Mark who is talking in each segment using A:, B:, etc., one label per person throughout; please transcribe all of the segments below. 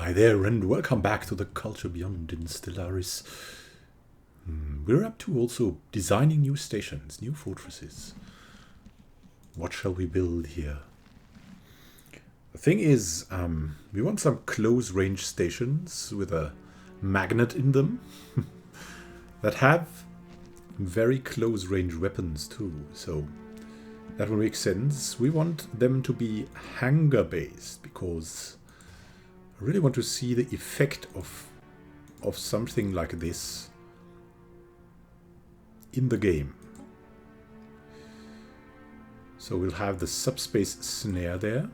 A: Hi there, and welcome back to the Culture Beyond in Stellaris. We're up to also designing new stations, new fortresses. What shall we build here? The thing is, we want some close-range stations with a magnet in them that have very close-range weapons too, so that will make sense. We want them to be hangar-based because I really want to see the effect of something like this in the game. So we'll have the subspace snare there.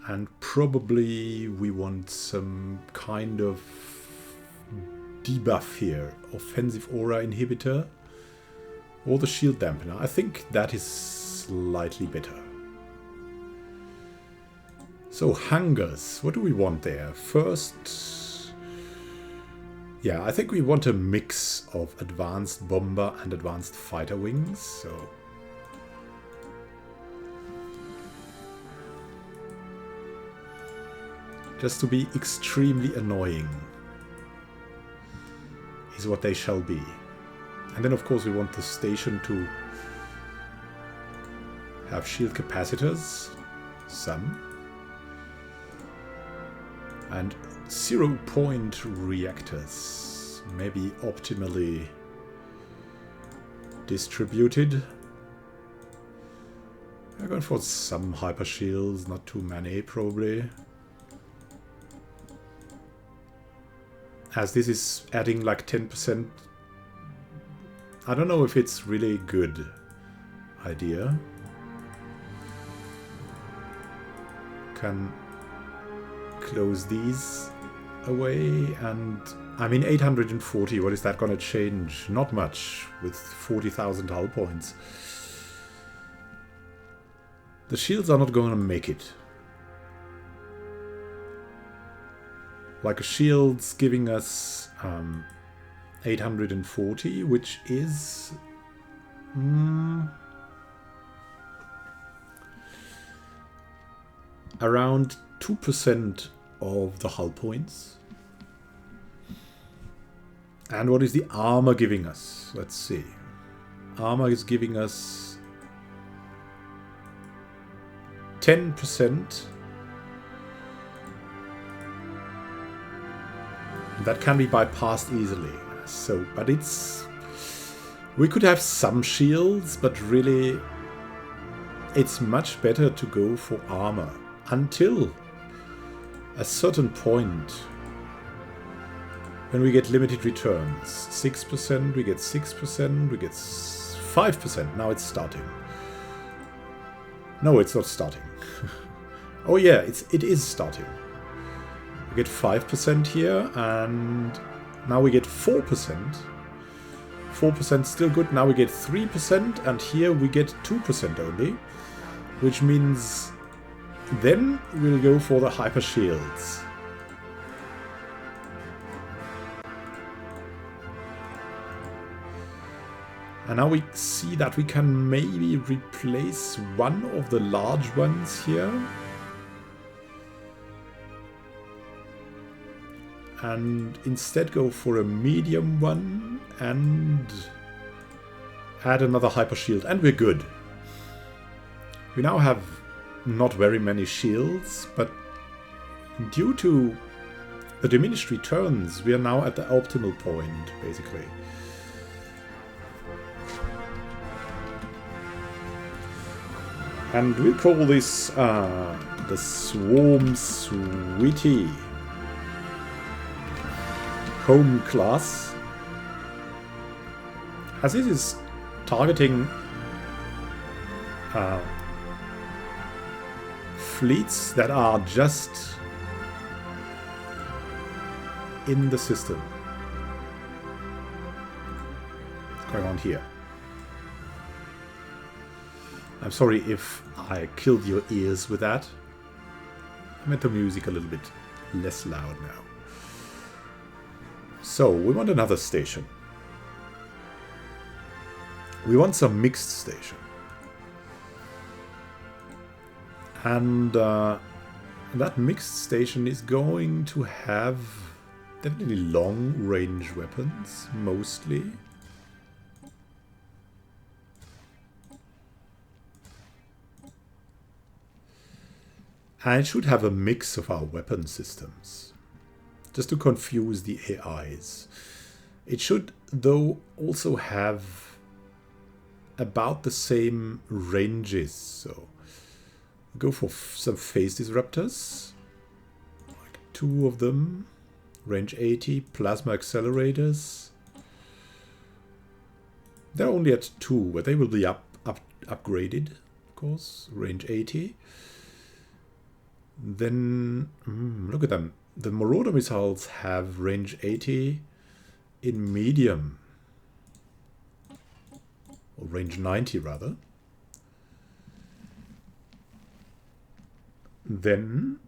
A: And probably we want some kind of debuff here. Offensive aura inhibitor or the shield dampener. I think that is slightly better. So hangars, what do we want there? First, yeah, I think we want a mix of advanced bomber and advanced fighter wings. So just to be extremely annoying is what they shall be. And then of course we want the station to have shield capacitors, some. And 0-point reactors, maybe optimally distributed. I'm going for some hyper shields, not too many probably. As this is adding like 10%. I don't know if it's really a good idea. Can close these away, and I mean 840, what is that gonna change? Not much with 40,000 hull points. The shields are not gonna make it. Like a shield's giving us 840, which is around 2% of the hull points. And what is the armor giving us? Let's see. Armor is giving us 10%. That can be bypassed easily. So, but it's... We could have some shields, but really it's much better to go for armor. Until a certain point when we get limited returns. 6%, we get 6%, we get 5%. Now it's starting. No, it's not starting. Oh yeah, it is starting. We get 5% here, and now we get 4%. 4% still good. Now we get 3%, and here we get 2% only. Which means then we'll go for the hyper shields. And now we see that we can maybe replace one of the large ones here. And instead go for a medium one and add another hyper shield. And we're good. We now have not very many shields, but due to the diminished returns, we are now at the optimal point, basically. And we'll call this the Swarm Sweetie Home class, as this is targeting fleets that are just in the system. What's going on here? I'm sorry if I killed your ears with that. I made the music a little bit less loud now. So, we want another station. We want some mixed station. And that mixed station is going to have definitely long-range weapons, mostly. And it should have a mix of our weapon systems, just to confuse the AIs. It should, though, also have about the same ranges. So go for some phase disruptors, like 2 of them, range 80, plasma accelerators. They're only at 2, but they will be upgraded, of course, range 80. Then, look at them. The Marauder missiles have range 80 in medium. Or range 90, rather. Then,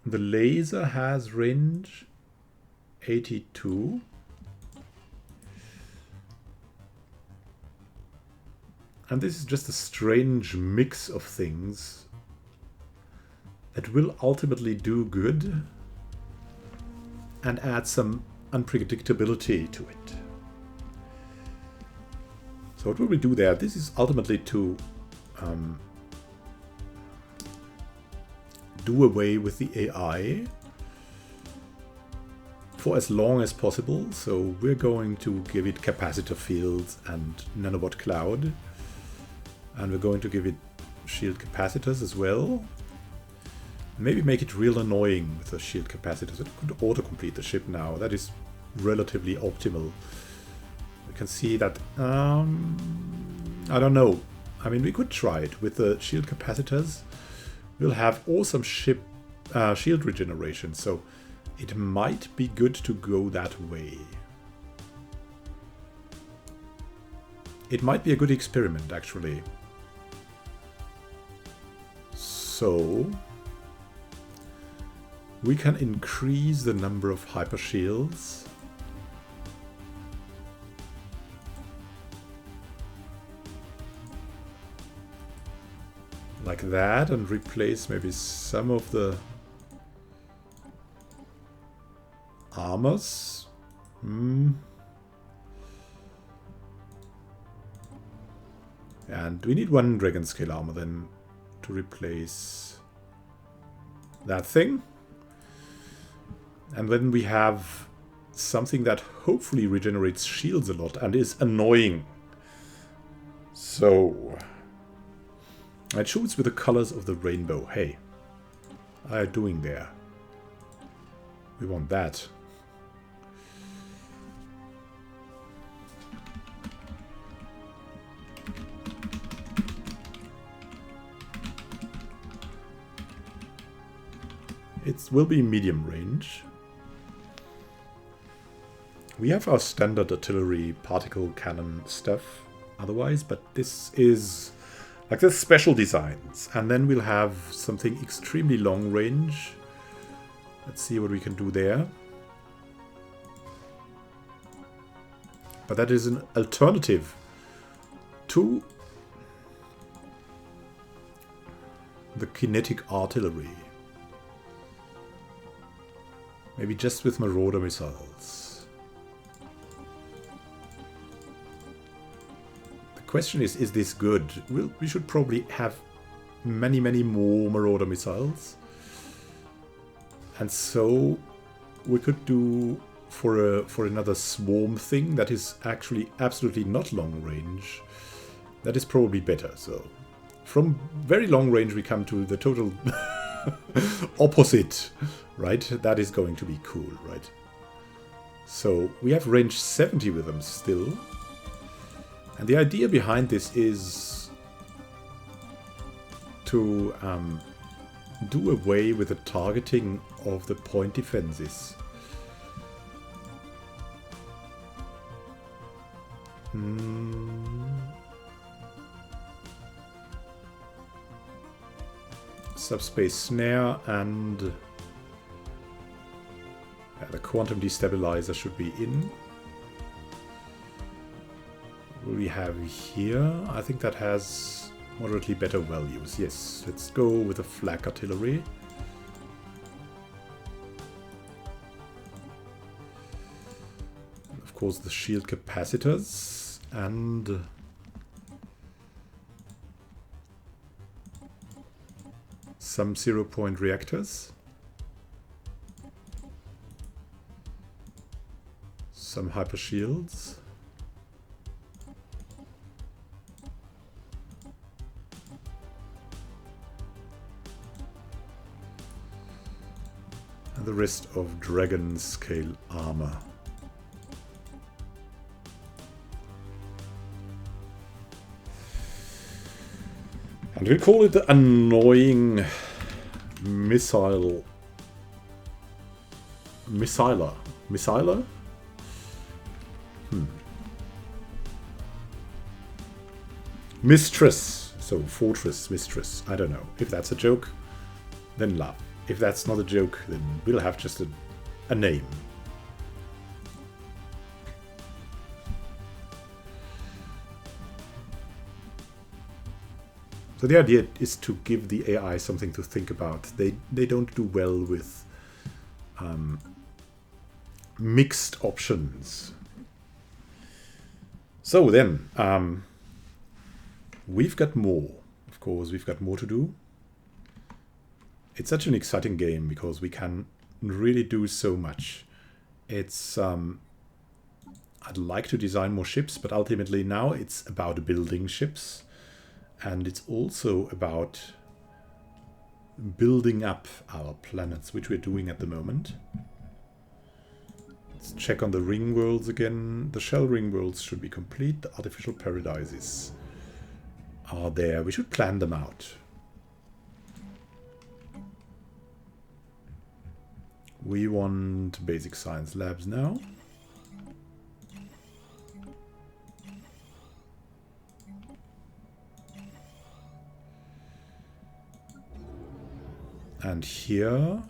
A: the laser has range 82. And this is just a strange mix of things that will ultimately do good and add some unpredictability to it. So what will we do there? This is ultimately to do away with the AI for as long as possible. So we're going to give it capacitor fields and nanobot cloud. And we're going to give it shield capacitors as well. Maybe make it real annoying with the shield capacitors. It could autocomplete the ship now. That is relatively optimal. We can see that... I don't know. I mean, we could try it with the shield capacitors. We'll have awesome ship shield regeneration, so it might be good to go that way. It might be a good experiment, actually. So we can increase the number of hyper shields. Like that, and replace maybe some of the armors. And we need 1 dragon scale armor then to replace that thing. And then we have something that hopefully regenerates shields a lot and is annoying. So it shoots with the colors of the rainbow. Hey, what are you doing there? We want that. It will be medium range. We have our standard artillery particle cannon stuff otherwise, but this is like the special designs. And then we'll have something extremely long range. Let's see what we can do there. But that is an alternative to the kinetic artillery. Maybe just with Marauder missiles. The question is this good? We should probably have many, many more Marauder missiles. And so we could do for another swarm thing that is actually absolutely not long range. That is probably better. So from very long range we come to the total opposite, right? That is going to be cool, right? So we have range 70 with them still. And the idea behind this is to do away with the targeting of the point defenses. Subspace snare and the quantum destabilizer should be in. What do we have here? I think that has moderately better values. Yes, let's go with the flak artillery. course, the shield capacitors and some 0-point reactors. Some hyper shields. And the rest of dragon scale armor. And we'll call it the annoying missiler. Missiler? Mistress. So, fortress, mistress. I don't know. If that's a joke, then laugh. If that's not a joke, then we'll have just a name. So the idea is to give the AI something to think about. They don't do well with mixed options. So then, we've got more. Of course, we've got more to do. It's such an exciting game because we can really do so much. It's I'd like to design more ships, but ultimately now it's about building ships. And it's also about building up our planets, which we're doing at the moment. Let's check on the ring worlds again. The shell ring worlds should be complete. The artificial paradises are there. We should plan them out. We want basic science labs now. And here,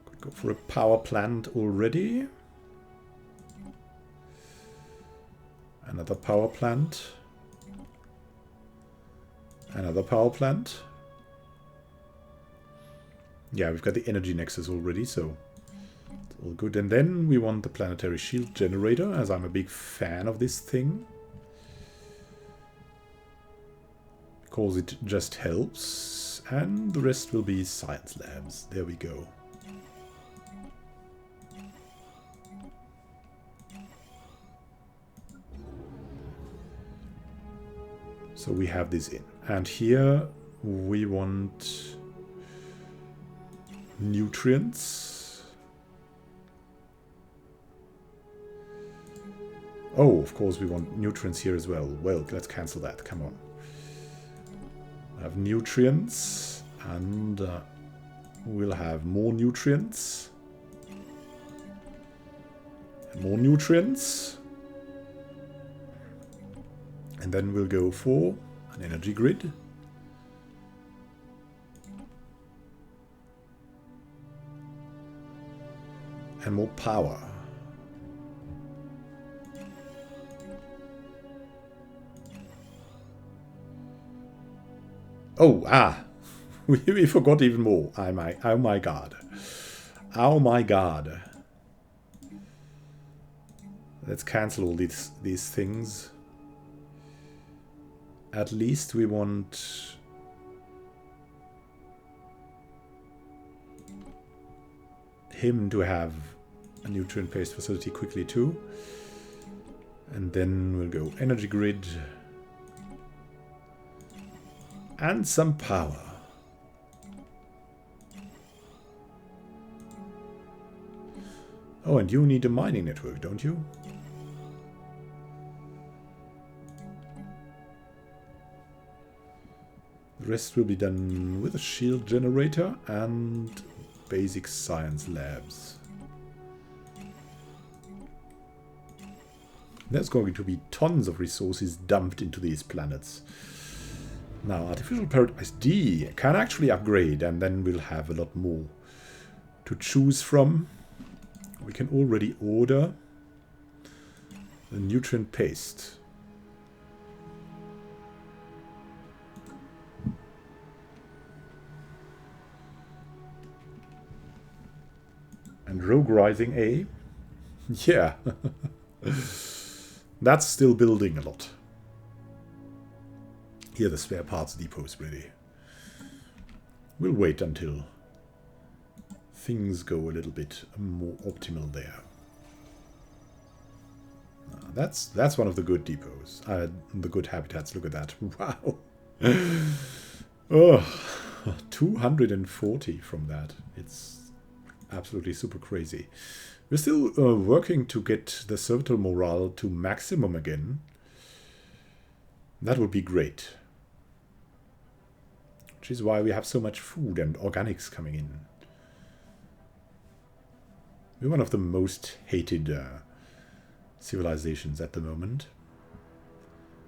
A: could go for a power plant already. Another power plant. Another power plant. Yeah, we've got the energy nexus already, so it's all good. And then we want the planetary shield generator, as I'm a big fan of this thing. Because it just helps. And the rest will be science labs. There we go. So we have this in. And here we want nutrients. Oh, of course we want nutrients here as well. Well, let's cancel that. Come on. I have nutrients, and we'll have more nutrients. And more nutrients. And then we'll go for an energy grid. And more power. Oh, we forgot even more. Oh my god. Oh my god. Let's cancel all these things. At least we want him to have a nutrient-based facility quickly too. And then we'll go energy grid. And some power. Oh, and you need a mining network, don't you? The rest will be done with a shield generator and basic science labs. There's going to be tons of resources dumped into these planets. Now, Artificial Paradise D can actually upgrade, and then we'll have a lot more to choose from. We can already order the nutrient paste. And And Rogue Rising A. Yeah. That's still building a lot. Here the spare parts depot is ready. We'll wait until things go a little bit more optimal there. That's one of the good depots. The good habitats. Look at that. Wow. Oh, 240 from that. It's absolutely super crazy. We're still working to get the servitor morale to maximum again. That would be great. Which is why we have so much food and organics coming in. We're one of the most hated civilizations at the moment.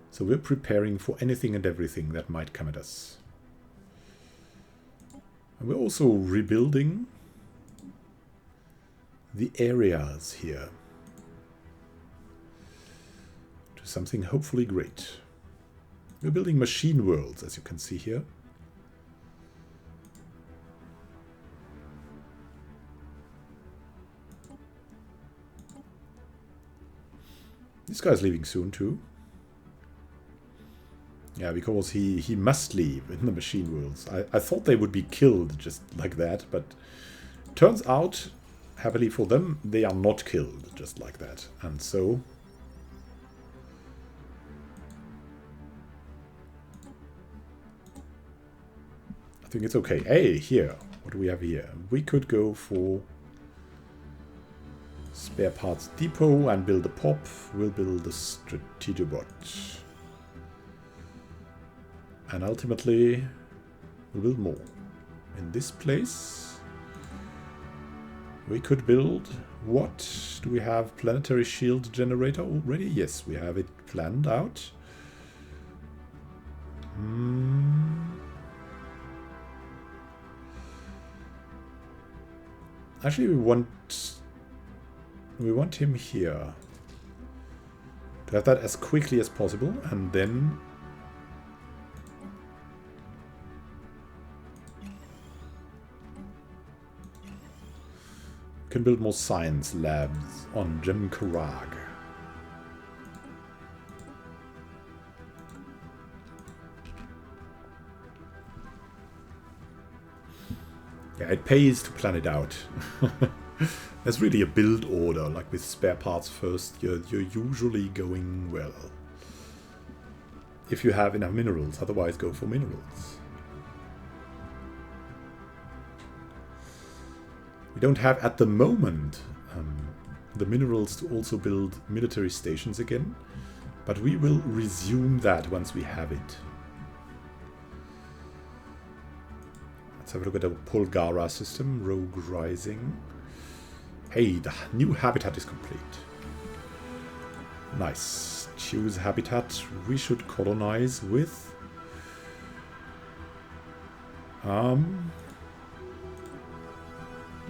A: So we're preparing for anything and everything that might come at us. And we're also rebuilding the areas here to something hopefully great. We're building machine worlds, as you can see here. This guy's leaving soon too. Yeah, because he must leave in the machine worlds. I thought they would be killed just like that, but turns out, happily for them, they are not killed just like that. And so I think it's okay. Hey, here. What do we have here? We could go for spare parts depot and build a pop. We'll build a strategobot. And ultimately, we'll build more. In this place, we could build... What? Do we have planetary shield generator already? Yes, we have it planned out. Actually, we want him here. To have that as quickly as possible, and then... can build more science labs on Jem Karag. Yeah, it pays to plan it out. There's really a build order, like with spare parts first, you're usually going well. If you have enough minerals, otherwise go for minerals. We don't have at the moment the minerals to also build military stations again, but we will resume that once we have it. Let's have a look at the Polgara system, Rogue Rising. Hey, the new habitat is complete. Nice. Choose habitat. We should colonize with...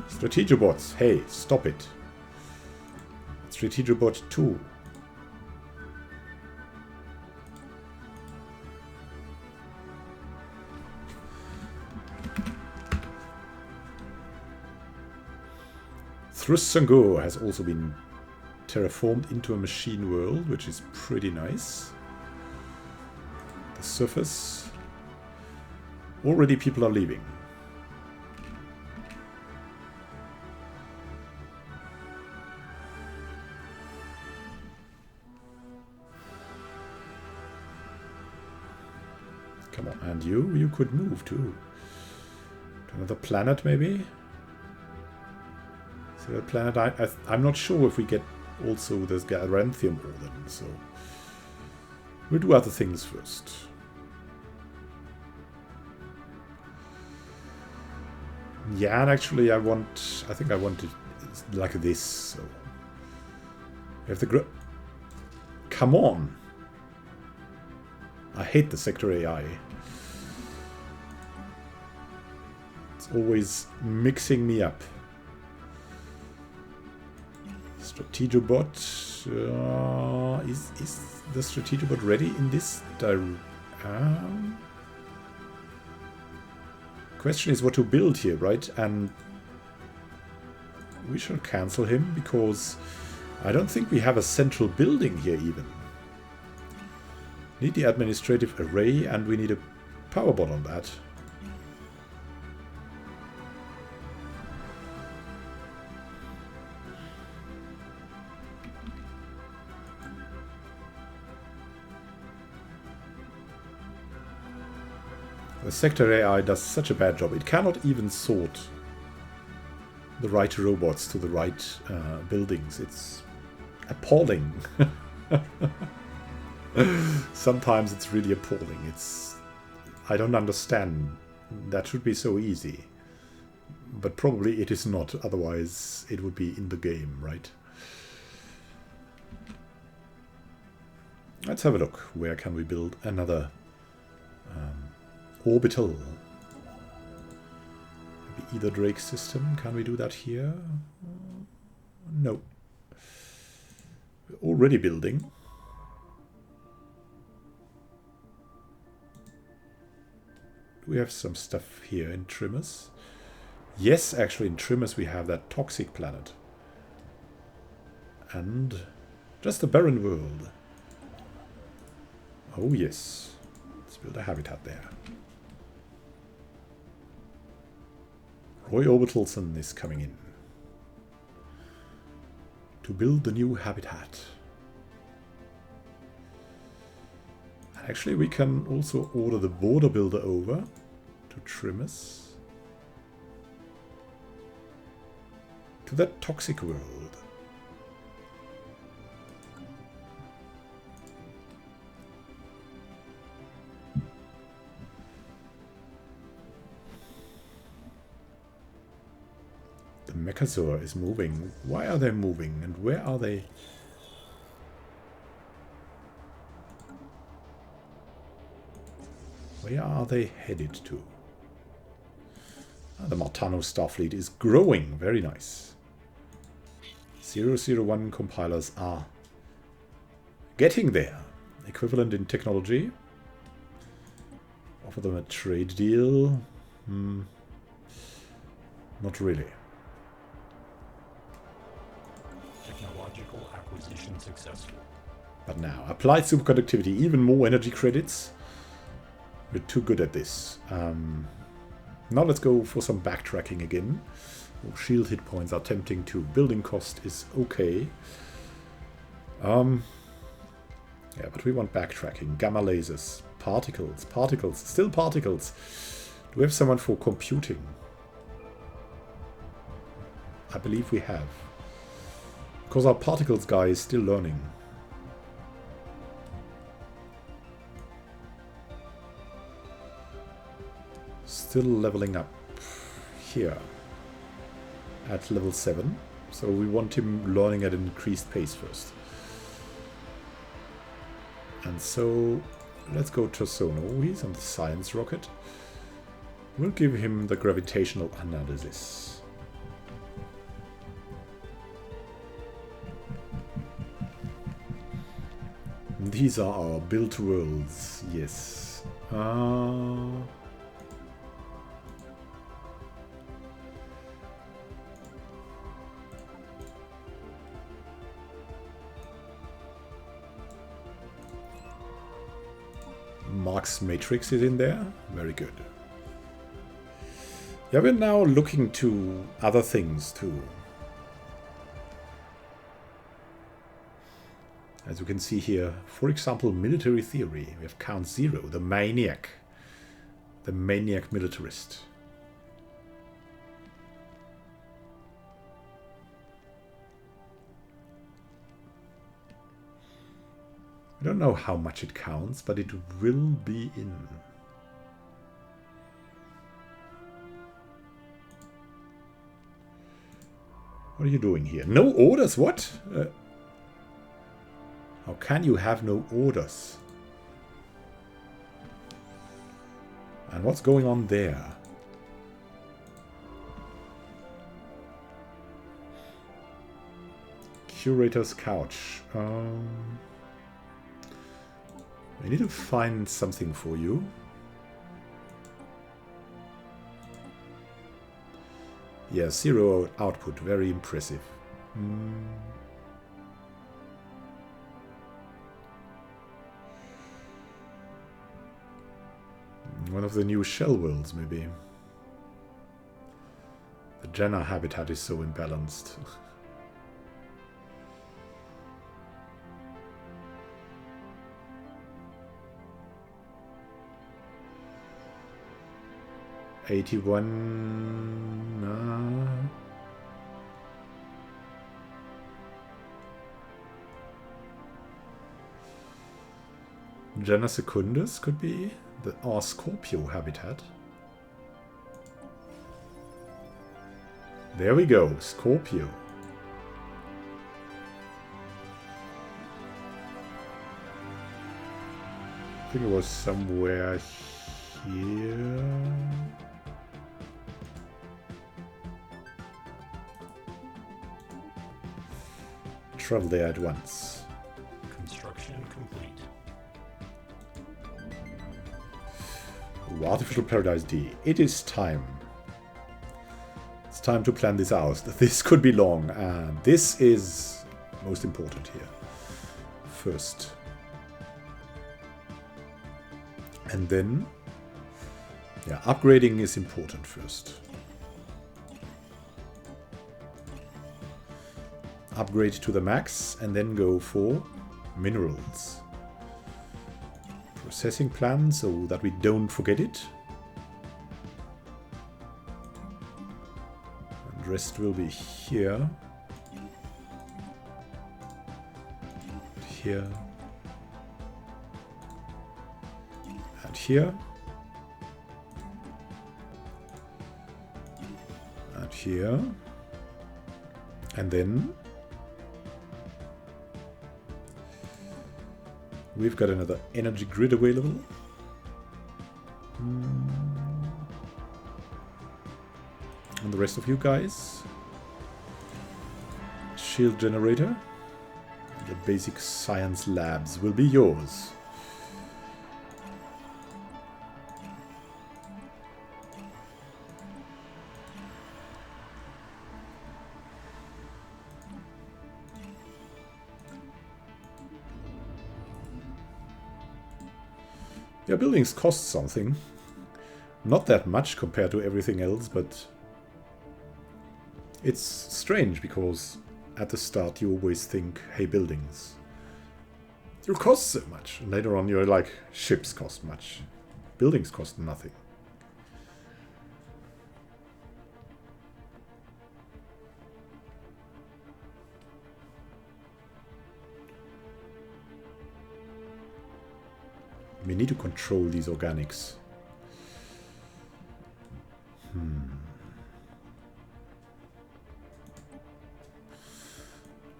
A: Strategobots. Hey, stop it. Strategobot 2. Thrusango has also been terraformed into a machine world, which is pretty nice. The surface. Already people are leaving. Come on, and you could move too. To another planet maybe? So a planet, I'm not sure if we get also this Garanthium ore then, so we'll do other things first. Yeah, and actually I think I want it like this, so we have the come on! I hate the sector AI. It's always mixing me up. Strategobot. Is the Strategobot ready in this question is what to build here, right? And we shall cancel him because I don't think we have a central building here even. Need the administrative array and we need a power bot on that. The sector AI does such a bad job. It cannot even sort the right robots to the right buildings. It's appalling. Sometimes it's really appalling. I don't understand. That should be so easy. But probably it is not. Otherwise it would be in the game, right? Let's have a look. Where can we build another orbital? Maybe either Drake system. Can we do that here? No. We're already building. Do we have some stuff here in Trimmers? Yes, actually in Trimmers we have that toxic planet. And just a barren world. Oh yes. Let's build a habitat there. Roy Orbitalson is coming in to build the new habitat. And actually we can also order the border builder over to Trimmers. To that toxic world. The Mechazor is moving. Why are they moving? And where are they? Where are they headed to? Ah, the Martano Starfleet is growing. Very nice. 001 compilers are getting there. Equivalent in technology. Offer them a trade deal. Not really.
B: Technological acquisition successful.
A: But now, applied superconductivity, even more energy credits. We're too good at this. Now let's go for some backtracking again. Oh, shield hit points are tempting too. Building cost is okay. Yeah, but we want backtracking. Gamma lasers. Particles. Particles. Still particles. Do we have someone for computing? I believe we have. Because our particles guy is still learning. Still leveling up here at level 7. So we want him learning at an increased pace first. And so let's go to Sono. He's on the science rocket. We'll give him the gravitational analysis. These are our built worlds, yes. Mark's Matrix is in there. Very good. Yeah, we're now looking to other things too. As you can see here, for example, military theory. We have Count Zero, the maniac. The maniac militarist. I don't know how much it counts, but it will be in. What are you doing here? No orders? What? How can you have no orders? And what's going on there? Curator's couch. I need to find something for you. Yeah, 0 output. Very impressive. One of the new shell worlds, maybe. The Jenna habitat is so imbalanced. $81. Jenna Secundus could be the Scorpio habitat. There we go, Scorpio. I think it was somewhere here. Travel there at once.
B: Construction complete.
A: Ooh, Artificial Paradise D. It is time. It's time to plan this out. This could be long, and this is most important here. First. And then, yeah, upgrading is important first. Upgrade to the max, and then go for minerals. Processing plan, so that we don't forget it. And rest will be here. Here. And here. And here. And then we've got another energy grid available. And the rest of you guys. Shield generator. The basic science labs will be yours. Yeah, buildings cost something. Not that much compared to everything else, but it's strange because at the start you always think, hey, buildings, you cost so much. And later on you're like, ships cost much. Buildings cost nothing. We need to control these organics.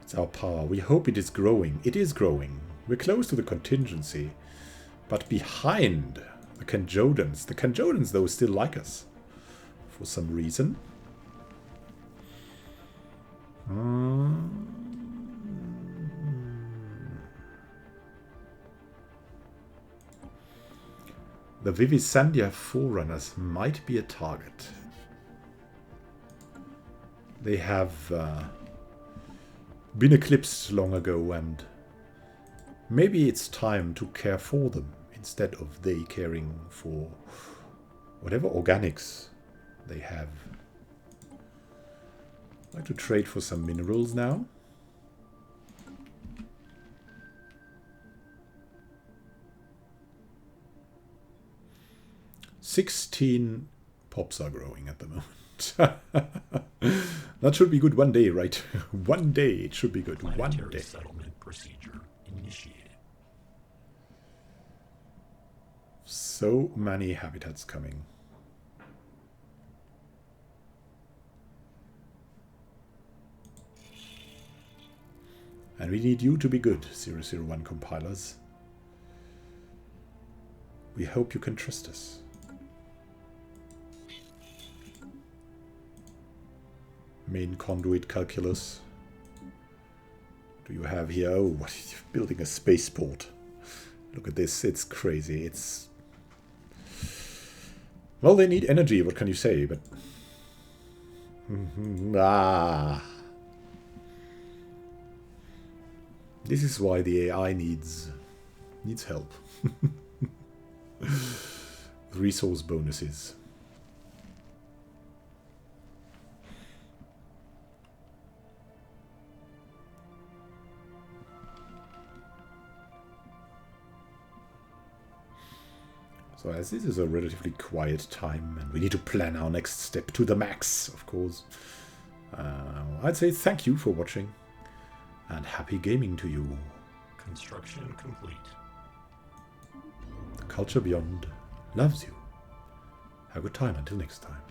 A: It's our power. We hope it is growing. It is growing. We're close to the contingency. But behind the Kanjodans. The Kanjodans, though, still like us. For some reason. The Vivisandia Forerunners might be a target. They have been eclipsed long ago, and maybe it's time to care for them instead of they caring for whatever organics they have. I'd like to trade for some minerals now. 16 pops are growing at the moment. That should be good one day, right? One day it should be good. One day.
B: Settlement procedure initiated.
A: So many habitats coming. And we need you to be good, 001 compilers. We hope you can trust us. Main conduit calculus. Do you have here? Oh, what are you building a spaceport? Look at this, it's crazy. It's... Well, they need energy, what can you say? But Ah. This is why the AI needs help. Resource bonuses. So as this is a relatively quiet time and we need to plan our next step to the max, of course, I'd say thank you for watching and happy gaming to you.
B: Construction complete.
A: The culture beyond loves you. Have a good time until next time.